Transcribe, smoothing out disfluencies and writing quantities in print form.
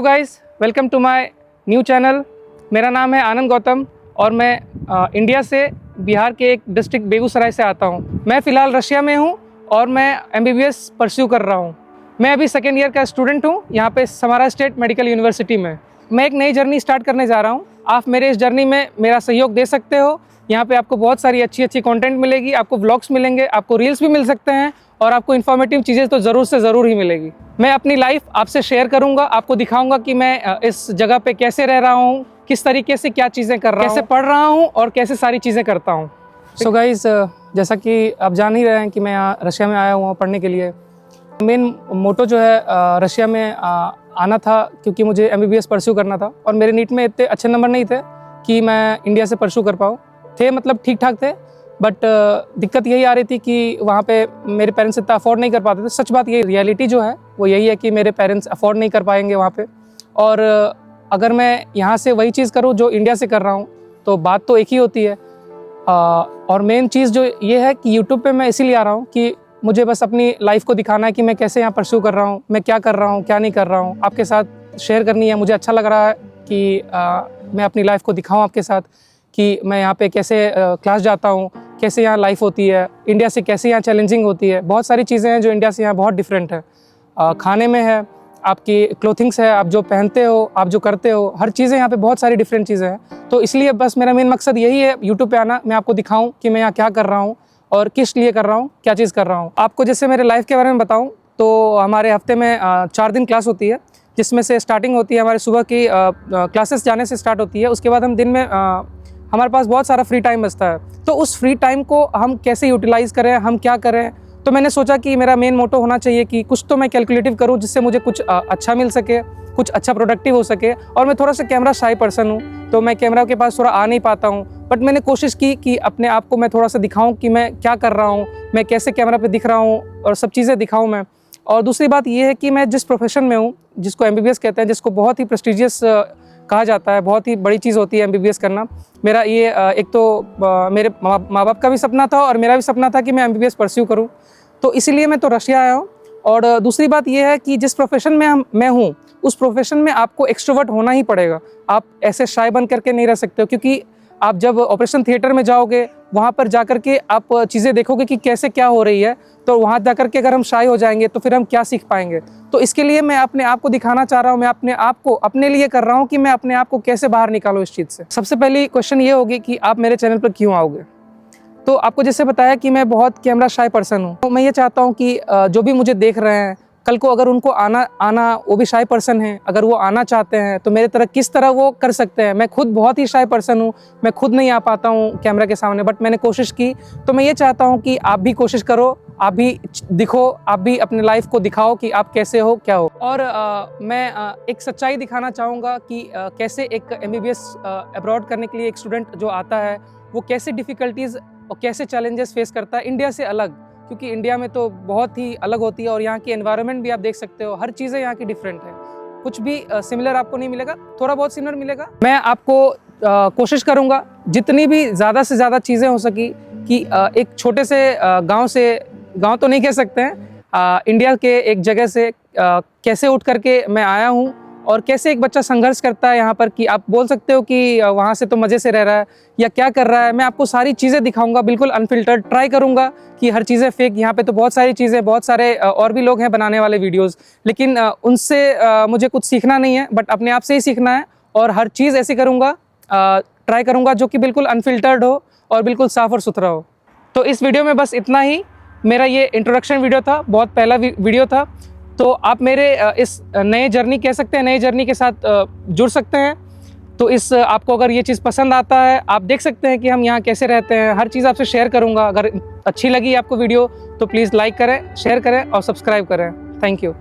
Hello guys, welcome to my new channel. मेरा नाम है आनंद गौतम और मैं इंडिया से बिहार के एक डिस्ट्रिक्ट बेगूसराय से आता हूँ। मैं फ़िलहाल रशिया में हूँ और मैं MBBS परस्यू कर रहा हूँ। मैं अभी सेकेंड ईयर का स्टूडेंट हूँ यहाँ पे समारा स्टेट मेडिकल यूनिवर्सिटी में। मैं एक नई जर्नी स्टार्ट करने जा रहा हूँ। आप मेरे इस जर्नी में मेरा सहयोग दे सकते हो। यहाँ पे आपको बहुत सारी अच्छी कंटेंट मिलेगी, आपको व्लॉग्स मिलेंगे, आपको रील्स भी मिल सकते हैं और आपको इन्फॉर्मेटिव चीज़ें तो ज़रूर से ज़रूर ही मिलेगी। मैं अपनी लाइफ आपसे शेयर करूँगा, आपको दिखाऊँगा कि मैं इस जगह पे कैसे रह रहा हूँ, किस तरीके से क्या चीज़ें कर रहा हूँ, कैसे पढ़ रहा हूँ और कैसे सारी चीज़ें करता हूँ। सो गाइस, जैसा कि आप जान ही रहे हैं कि मैं यहाँ रशिया में आया हुआ हूँ पढ़ने के लिए। मेन मोटो जो है रशिया में आना था क्योंकि मुझे MBBS परस्यू करना था और मेरे नीट में इतने अच्छे नंबर नहीं थे कि मैं इंडिया से परस्यू कर पाऊँ। थे मतलब ठीक ठाक थे, बट दिक्कत यही आ रही थी कि वहाँ पे मेरे पेरेंट्स इतना अफोर्ड नहीं कर पाते थे। सच बात ये रियलिटी जो है वो यही है कि मेरे पेरेंट्स अफोर्ड नहीं कर पाएंगे वहाँ पे। और अगर मैं यहाँ से वही चीज़ करूँ जो इंडिया से कर रहा हूँ तो बात तो एक ही होती है। और मेन चीज़ जो ये है कि यूट्यूब पे मैं इसीलिए आ रहा हूँ कि मुझे बस अपनी लाइफ को दिखाना है कि मैं कैसे यहाँ परस्यू कर रहा हूँ, मैं क्या कर रहा हूँ, क्या नहीं कर रहा हूँ, आपके साथ शेयर करनी है। मुझे अच्छा लग रहा है कि मैं अपनी लाइफ को दिखाऊँ आपके साथ कि मैं यहाँ पे कैसे क्लास जाता हूँ, कैसे यहाँ लाइफ होती है, इंडिया से कैसे यहाँ चैलेंजिंग होती है। बहुत सारी चीज़ें हैं जो इंडिया से यहाँ बहुत डिफरेंट है। खाने में है, आपकी क्लोथिंग्स है, आप जो पहनते हो, आप जो करते हो, हर चीज़ें यहाँ पे बहुत सारी डिफरेंट चीज़ें हैं। तो इसलिए बस मेरा मेन मकसद यही है यूट्यूब पे आना, मैं आपको दिखाऊँ कि मैं यहाँ क्या कर रहा हूँ और किस लिए कर रहा हूँ, क्या चीज़ कर रहा हूँ। आपको जैसे मेरे लाइफ के बारे में बताऊँ तो हमारे हफ्ते में 4 दिन क्लास होती है, जिसमें से स्टार्टिंग होती है हमारे सुबह की क्लासेस जाने से स्टार्ट होती है। उसके बाद हम दिन में हमारे पास बहुत सारा फ्री टाइम बचता है, तो उस फ्री टाइम को हम कैसे यूटिलाइज़ करें, हम क्या करें। तो मैंने सोचा कि मेरा मेन मोटो होना चाहिए कि कुछ तो मैं कैलकुलेटिव करूं जिससे मुझे कुछ अच्छा मिल सके, कुछ अच्छा प्रोडक्टिव हो सके। और मैं थोड़ा सा कैमरा शाई पर्सन हूं, तो मैं कैमरा के पास थोड़ा आ नहीं पाता हूं, बट मैंने कोशिश की कि अपने आप को मैं थोड़ा सा दिखाऊं कि मैं क्या कर रहा हूं, मैं कैसे कैमरा पे दिख रहा हूं और सब चीज़ें दिखाऊं मैं। और दूसरी बात ये है कि मैं जिस प्रोफेशन में हूँ, जिसको MBBS कहते हैं, जिसको बहुत ही प्रेस्टिजियस कहा जाता है, बहुत ही बड़ी चीज़ होती है MBBS करना। मेरा ये एक तो मेरे माँ बाप का भी सपना था और मेरा भी सपना था कि मैं MBBS परस्यू करूँ, तो इसीलिए मैं तो रशिया आया हूँ। और दूसरी बात ये है कि जिस प्रोफेशन में मैं हूँ उस प्रोफेशन में आपको एक्सट्रोवर्ट होना ही पड़ेगा। आप ऐसे शाय बन करके नहीं रह सकते हो, क्योंकि आप जब ऑपरेशन थिएटर में जाओगे वहाँ पर जाकर के आप चीज़ें देखोगे कि कैसे क्या हो रही है, तो वहाँ जाकर के अगर हम शाय हो जाएंगे तो फिर हम क्या सीख पाएंगे। तो इसके लिए मैं अपने आप को दिखाना चाह रहा हूँ, मैं अपने आप को अपने लिए कर रहा हूँ कि मैं अपने आप को कैसे बाहर निकालूँ इस चीज़ से। सबसे पहली क्वेश्चन ये होगी कि आप मेरे चैनल पर क्यों आओगे। तो आपको जैसे बताया कि मैं बहुत कैमरा शाय पर्सन हूँ, तो मैं ये चाहता हूँ कि जो भी मुझे देख रहे हैं, कल को अगर उनको आना वो भी शाय पर्सन है, अगर वो आना चाहते हैं तो मेरे तरह किस तरह वो कर सकते हैं। मैं खुद बहुत ही शाय पर्सन हूँ, मैं खुद नहीं आ पाता हूँ कैमरा के सामने, बट मैंने कोशिश की। तो मैं ये चाहता हूँ कि आप भी कोशिश करो, आप भी दिखो, आप भी अपने लाइफ को दिखाओ कि आप कैसे हो, क्या हो। और मैं एक सच्चाई दिखाना चाहूँगा कि कैसे एक MBBS अब्रॉड करने के लिए एक स्टूडेंट जो आता है वो कैसे डिफ़िकल्टीज़ और कैसे चैलेंजेस फेस करता है इंडिया से अलग, क्योंकि इंडिया में तो बहुत ही अलग होती है और यहाँ की एनवायरनमेंट भी आप देख सकते हो, हर चीज़ें यहाँ की डिफरेंट है। कुछ भी सिमिलर आपको नहीं मिलेगा, थोड़ा बहुत सिमिलर मिलेगा। मैं आपको कोशिश करूँगा जितनी भी ज़्यादा से ज़्यादा चीज़ें हो सकी कि एक छोटे से गाँव तो नहीं कह सकते हैं, इंडिया के एक जगह से कैसे उठ करके मैं आया हूँ और कैसे एक बच्चा संघर्ष करता है यहाँ पर, कि आप बोल सकते हो कि वहाँ से तो मज़े से रह रहा है या क्या कर रहा है। मैं आपको सारी चीज़ें दिखाऊंगा, बिल्कुल अनफिल्टर्ड। ट्राई करूँगा कि हर चीज़ें फेक, यहाँ पे तो बहुत सारी चीज़ें, बहुत सारे और भी लोग हैं बनाने वाले वीडियोज़, लेकिन उनसे मुझे कुछ सीखना नहीं है, बट अपने आप से ही सीखना है। और हर चीज़ ऐसी करूँगा, ट्राई करूँगा जो कि बिल्कुल अनफिल्टर्ड हो और बिल्कुल साफ़ और सुथरा हो। तो इस वीडियो में बस इतना ही। मेरा ये इंट्रोडक्शन वीडियो था, बहुत पहला वीडियो था। तो आप मेरे इस नए जर्नी कह सकते हैं, नए जर्नी के साथ जुड़ सकते हैं। तो आपको अगर ये चीज़ पसंद आता है, आप देख सकते हैं कि हम यहाँ कैसे रहते हैं, हर चीज़ आपसे शेयर करूँगा। अगर अच्छी लगी आपको वीडियो तो प्लीज़ लाइक करें, शेयर करें और सब्सक्राइब करें। Thank you.